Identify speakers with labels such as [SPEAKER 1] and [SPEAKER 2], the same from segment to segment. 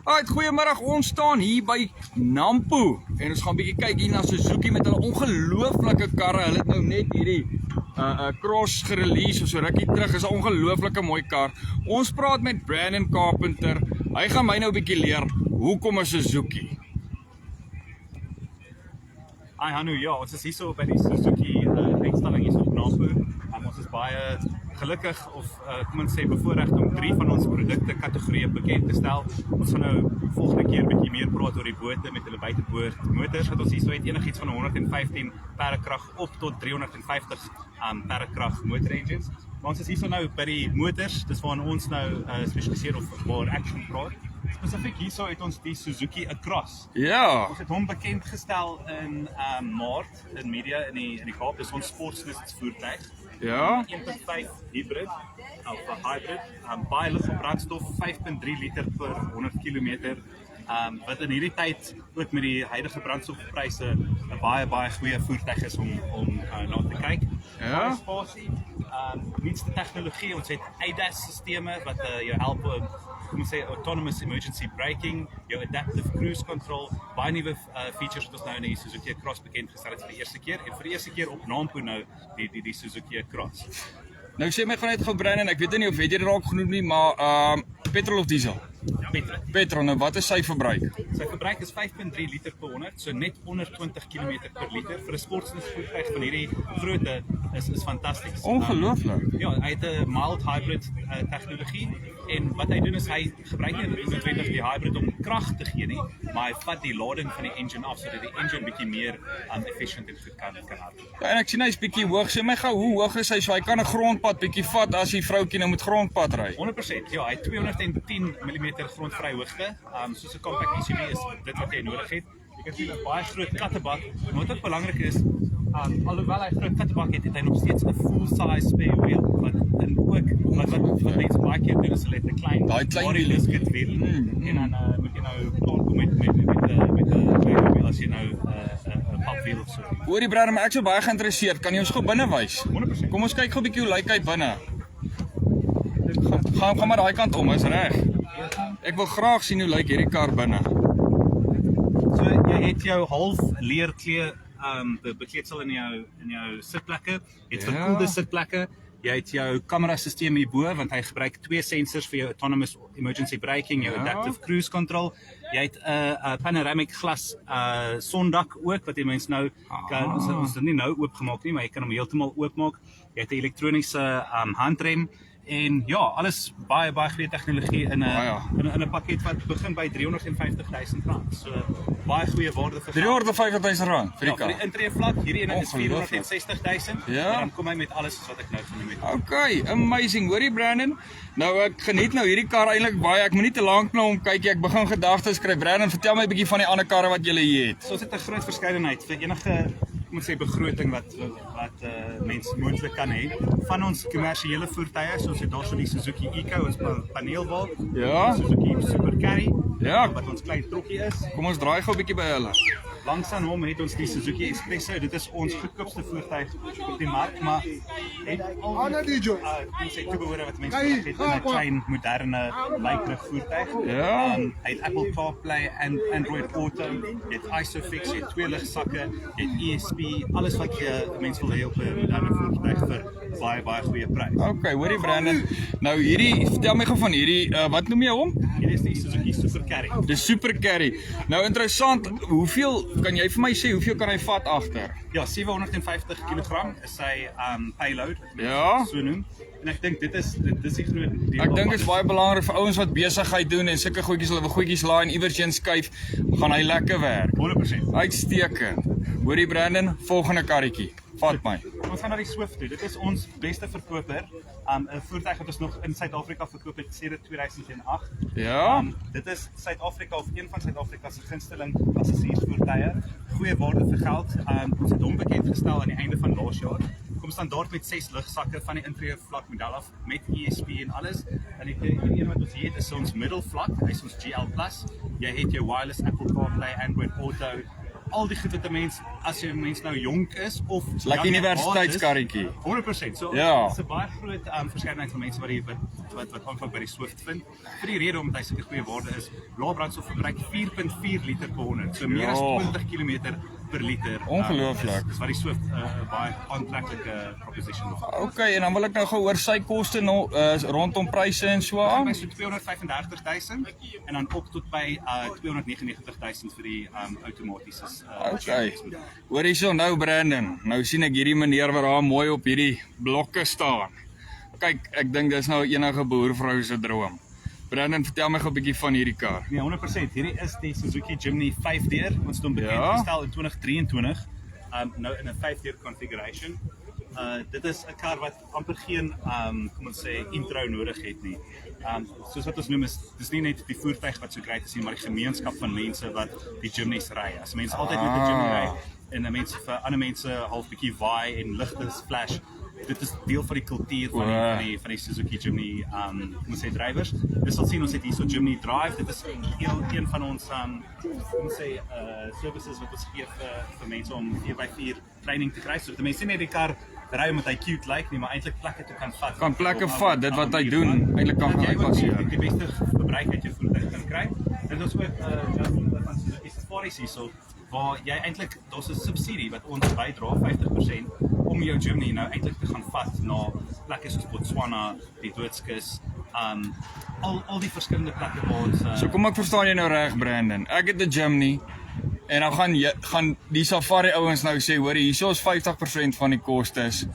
[SPEAKER 1] Alright, goeiemiddag, ons staan hier by Nampo en ons gaan bietjie kyk hier na Suzuki met hulle ongelooflike karre. Hulle het nou net hierdie cross gerelease of so rukkie terug. Is 'n ongelooflike mooi kar. Ons praat met Brandon Carpenter. Hy gaan my nou 'n bietjie leer hoekom 'n Suzuki.
[SPEAKER 2] Hi Hanu, ja, ons is hier so by die Suzuki uitstalling hier so op Nampo. Ons is baie gelukkig of kom ons sê bevoorreg om 3 van ons produkte kategorieë bekend te stel. Ons gaan nou volgende keer 'n bietjie meer praat oor die bote met hulle buiteboord motors wat ons hier so het, enigiets van 115 perdkrag op tot 350 perdkrag motor engines. Maar ons is hier so nou by die motors, dis waar ons nou spesialiseer of waar action praat. Spesifiek hierso het ons die Suzuki Across.
[SPEAKER 1] Ja.
[SPEAKER 2] Ons het hom bekend gestel in Maart in media in die Kaap. Dis ons sportslus voertuig.
[SPEAKER 1] Ja.
[SPEAKER 2] 1.5 hybrid of 'n hybrid, baie lig op brandstof, 5.3 liter per 100 km. Wat in hierdie tyd ook met die huidige brandstofpryse 'n baie goeie voertuig is om na te kyk.
[SPEAKER 1] Ja.
[SPEAKER 2] Spasie, nuutste tegnologie, ons het ADAS-sisteme wat jou help kom ons sê autonomous emergency braking, jou adaptive cruise control, baie nuwe features wat ons nou in die Suzuki Across bekend gestel het vir die eerste keer en vir die eerste keer op Nampo nou die Suzuki Across.
[SPEAKER 1] Nou sê my gewoon net gou Brandon, ek weet nie of het jy dit raak genoem nie, maar petrol of diesel? Petrol, nou wat is sy verbruik?
[SPEAKER 2] Sy verbruik is 5.3 liter per 100, so net onder 20 km per liter. Vir 'n sportvoertuig van hierdie grootte is fantasties.
[SPEAKER 1] Ongelooflik.
[SPEAKER 2] Ja, hy het 'n mild hybrid tegnologie en wat hy doen is hy gebruik nie noodwendig die hybrid om krag te gee nie, maar hy vat die lading van die engine af sodat die engine bietjie meer efficient en goed kan hardloop.
[SPEAKER 1] Ja, en ek sien hy's bietjie hoog. Sê my gou, hoe hoog is hy? So hy kan 'n grondpad bietjie vat as die vroutjie nou moet grondpad ry.
[SPEAKER 2] 100%, ja, hy het 210 mm grondvry hoogte. Soos 'n compact SUV is dit wat jy nodig het. Jy kan sien 'n baie groot kattebak. Maar wat ook belangrik is, alhoewel hy 'n groot kattebak het, het hy nog steeds 'n full-size spare wheel wat wat mense baie keer doen is hulle het 'n klein bodylift wiel en dan moet jy nou klaarkom met 'n klein wiel as jy nou 'n papwiel of so.
[SPEAKER 1] Hoorie Brandon, maar ek so baie geïnteresseerd. Kan jy ons gou binne wys?
[SPEAKER 2] 100%.
[SPEAKER 1] Kom ons kyk gou 'n bietjie hoe lyk hy binne. Gaan maar daai kant om, is reg. Ek wil graag sien hoe lyk hierdie kar binne.
[SPEAKER 2] So jy het jou half leerkleed bekleedsel in jou sitplekke, jy het verkoelde sitplekke, jy het jou kamerasisteem hierbo want hy gebruik 2 sensors vir jou autonomous emergency braking, jou adaptive cruise control. Jy het 'n panoramic glas sondak ook wat jy mens nou kan ons dit nie nou oopgemaak nie, maar jy kan hom heeltemal oopmaak. Jy het 'n elektroniese handrem. En ja, alles baie goeie tegnologie in 'n pakket wat begin by R350,000. So baie goeie waarde vir
[SPEAKER 1] R350,000 vir die kar.
[SPEAKER 2] Vir die intree vlak, hierdie ene is R460,000.
[SPEAKER 1] Ja.
[SPEAKER 2] En dan kom hy met alles wat ek nou genoem het.
[SPEAKER 1] Okay, amazing. Hoorie Brandon, nou ek geniet nou hierdie kar eintlik baie. Ek moet nie te lank na hom kyk nie. Ek begin gedagtes kry. Brandon, vertel my 'n bietjie van die ander karre wat jy hier het.
[SPEAKER 2] So ons het 'n groot verskeidenheid vir enige moet sê begroting wat mense moontlik kan hê. Van ons kommersiële voertuie, soos dit daar so die Suzuki Eco, ons paneelwa,
[SPEAKER 1] Ja.
[SPEAKER 2] Suzuki Super Carry,
[SPEAKER 1] Ja.
[SPEAKER 2] wat ons klein trokkie is.
[SPEAKER 1] Kom ons draai gou 'n bietjie by hulle.
[SPEAKER 2] Langs aan hom het ons die Suzuki Espresso. Dit is ons goedkoopste voertuig op die mark, maar het al die toebehore wat mense nodig het in 'n klein, moderne, lykerig voertuig.
[SPEAKER 1] Ja.
[SPEAKER 2] Hy het Apple CarPlay en Android Auto, jy het ISOFIX, jy het 2 ligsakke, jy het ESP, alles wat jy mense wil hê op 'n moderne voertuig vir baie goeie prys.
[SPEAKER 1] Okay, hoorie Brandon. Nou hierdie, vertel my gou van hierdie, wat noem jy hom?
[SPEAKER 2] Hier is die Suzuki Super Carry.
[SPEAKER 1] Die Super Carry. Nou interessant, hoeveel kan jy vir my sê hoeveel kan hy vat agter?
[SPEAKER 2] Ja, 750 kg is sy payload,
[SPEAKER 1] Ja.
[SPEAKER 2] so noem. En ek dink dit is die groot deel.
[SPEAKER 1] Ek dink dit is baie belangrik vir ouens wat besigheid doen en sulke goedjies, hulle wil goedjies laai en iewers heen skuif, gaan hy lekker werk.
[SPEAKER 2] 100%.
[SPEAKER 1] Uitstekend. Hoorie Brandon, volgende karretjie. Vat my.
[SPEAKER 2] Ons gaan na die Swift toe. Dit is ons beste verkoper. 'n voertuig wat ons nog in Suid-Afrika verkoop het sedert 2008.
[SPEAKER 1] Ja.
[SPEAKER 2] Dit is Suid-Afrika of een van Suid-Afrika se gunsteling passasiersvoertuie. Goeie waarde vir geld. Ons het hom bekend gestel aan die einde van laas jaar. Kom standaard met 6 ligsakke van die intree vlak model af met ESP en alles. En die een wat ons hier het is ons middelvlak. Hy is ons GL+. Jy het jou wireless Apple CarPlay, Android Auto. Al die goed wat 'n mens as jy mens nou jonk is of
[SPEAKER 1] Like universiteitskarretjie.
[SPEAKER 2] 100%. So
[SPEAKER 1] Ja.
[SPEAKER 2] dis 'n baie groot verskeidenheid van mense wat wat aanklank by die Swift vind. Vir die rede omdat hy sulke goeie waarde is, lae brandstofverbruik 4.4 liter per 100. So meer as 20 km per liter.
[SPEAKER 1] Ongelooflik.
[SPEAKER 2] Dis wat die Swift baie aantreklike proposition is.
[SPEAKER 1] Okay, en dan wil ek nou gou oor sy koste nog rondom pryse en so aan.
[SPEAKER 2] By so 235.000 en dan op tot by 299.000 vir die outomatiese.
[SPEAKER 1] Okay. Hoor hierso nou Brandon. Nou sien ek hierdie meneer wat daar mooi op hierdie blokke staan. Kyk, ek dink dis nou enige boervrou se droom. Brandon, vertel my gou 'n bietjie van hierdie kar.
[SPEAKER 2] Nee, 100%. Hierdie is die Suzuki Jimny 5-deur. Ons het hom bekend gestel in 2023. Nou in 'n 5-deur configuration. Dit is 'n kar wat amper geen kom ons sê intro nodig het nie. Soos wat ons noem dis nie net die voertuig wat so great is nie, maar die gemeenskap van mense wat die Jimnys ry. As mense altyd met 'n Jimny ry en mense vir ander mense half bietjie waai en ligte splash. Dit is deel van die kultuur van die Suzuki Jimny kom ons sê drywers. Dis sal sien ons het hierso Jimny Drive. Dit is een van ons kom ons sê services wat ons gee vir mense om 4x4 training te kry. So die mense net die kar ry omdat hy cute lyk nie, maar eintlik plekke toe kan vat.
[SPEAKER 1] Kan plekke vat, dit wat hy doen, eintlik kan
[SPEAKER 2] jy
[SPEAKER 1] uitpasseer.
[SPEAKER 2] die beste verbruik uit jou voertuig kan kry. Dit is ook van Suzuki Safaris hierso, waar jy eintlik, daar's 'n subsidie wat ons bydra 50% om jou Jimny nou eintlik te gaan vat na plekke soos Botswana, die Doodskus, al die verskillende plekke waar ons
[SPEAKER 1] So kom ek verstaan jy nou reg Brandon. Ek het 'n Jimny en dan gaan die Safari ouens nou sê, hoor hierso is 50% van die kostes.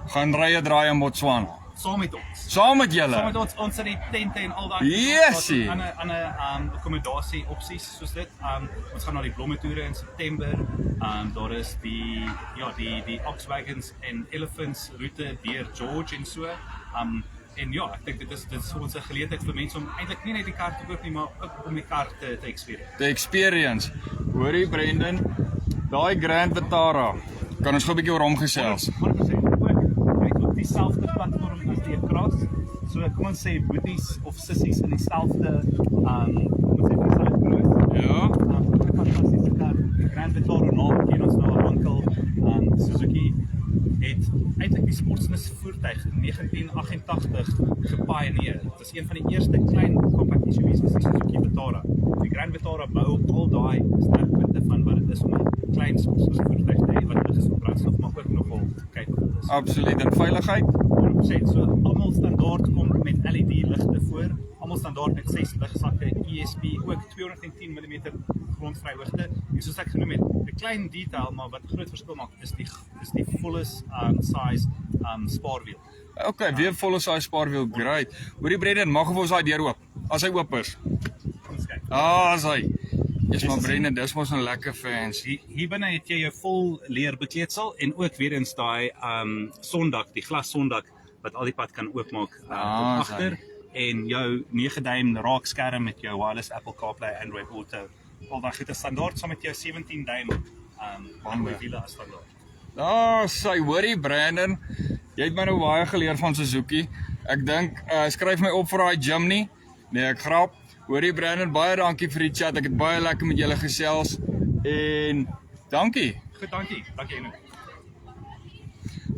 [SPEAKER 1] Gaan ry 'n draai in Botswana.
[SPEAKER 2] saam met ons.
[SPEAKER 1] Saam met julle.
[SPEAKER 2] Saam met ons het die tente en al daai
[SPEAKER 1] Yesie.
[SPEAKER 2] ander akkommodasie opsies soos dit. Ons gaan na die blomme toere in September. Daar is die Oxwagons en Elephants roete deur George en so. En ja, ek dink dit is vir ons 'n geleentheid vir mense om eintlik nie net die kar te koop nie, maar ook om die kar te experience.
[SPEAKER 1] The experience. Hoorie Brandon, daai Grand Vitara. Kan ons gou 'n bietjie oor hom gesels?
[SPEAKER 2] 100%. Ook op dieselfde platform as die Cross. So kom ons sê boeties of sissies in dieselfde grootte.
[SPEAKER 1] Ja.
[SPEAKER 2] Fantastiese kar. Die Grand Vitara naam ken ons nou al lankal. Suzuki het eintlik die sportsnus voertuig in 1988 gepioneer. Dit is een van die eerste klein compact SUV's was die Suzuki Vitara. Die Grand Vitara bou op al daai sterkpunte van wat dit is om 'n klein sportsnus voertuig te hê wat lig is op brandstof, maar ook nogal capable is.
[SPEAKER 1] Absoluut. En veiligheid?
[SPEAKER 2] 100%. So almal standaard kom met LED ligte voor, almal standaard met 6 ligsakke, ESP, ook 210 mm grondvryhoogte. En soos ek genoem het, 'n klein detail, maar wat 'n groot verskil maak, is die volle size spaarwiel.
[SPEAKER 1] Okay, weer volle size spaarwiel, great. Hoorie Brandon, mag of ons daai deur oop? As hy oop is.
[SPEAKER 2] Kom ons kyk.
[SPEAKER 1] As hy. Dis maar Brandon, dis mos 'n lekker fancy.
[SPEAKER 2] Hier binne het jy jou vol leer bekleedsel en ook weer eens daai sondak, die glas sondak wat al die pad kan oopmaak tot agter en jou 9 duim raakskerm met jou wireless Apple CarPlay, Android Auto. Al daai goeie standaard saam met jou 17 duim Android wiele as standaard.
[SPEAKER 1] Sy hoorie Brandon, jy het my nou baie geleer van Suzuki. Ek dink skryf my op vir daai Jimny. Nee, ek grap. Hoorie Brandon, baie dankie vir die chat. Ek het baie lekker met julle gesels en dankie.
[SPEAKER 2] Goed, dankie. Dankie Enoch.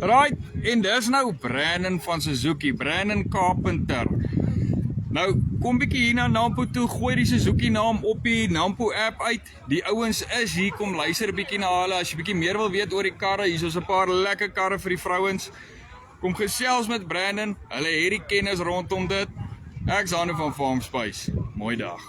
[SPEAKER 1] Right, en dis nou Brandon van Suzuki, Brandon Carpenter. Nou, kom bietjie hier na Nampo toe, gooi die Suzuki naam op die Nampo app uit. Die ouens is hier, kom luister bietjie na hulle. As jy bietjie meer wil weet oor die karre, hier is 'n paar lekker karre vir die vrouens. Kom gesels met Brandon, hulle het die kennis rondom dit. Ek's Hanne van Farm Space. Mooi dag.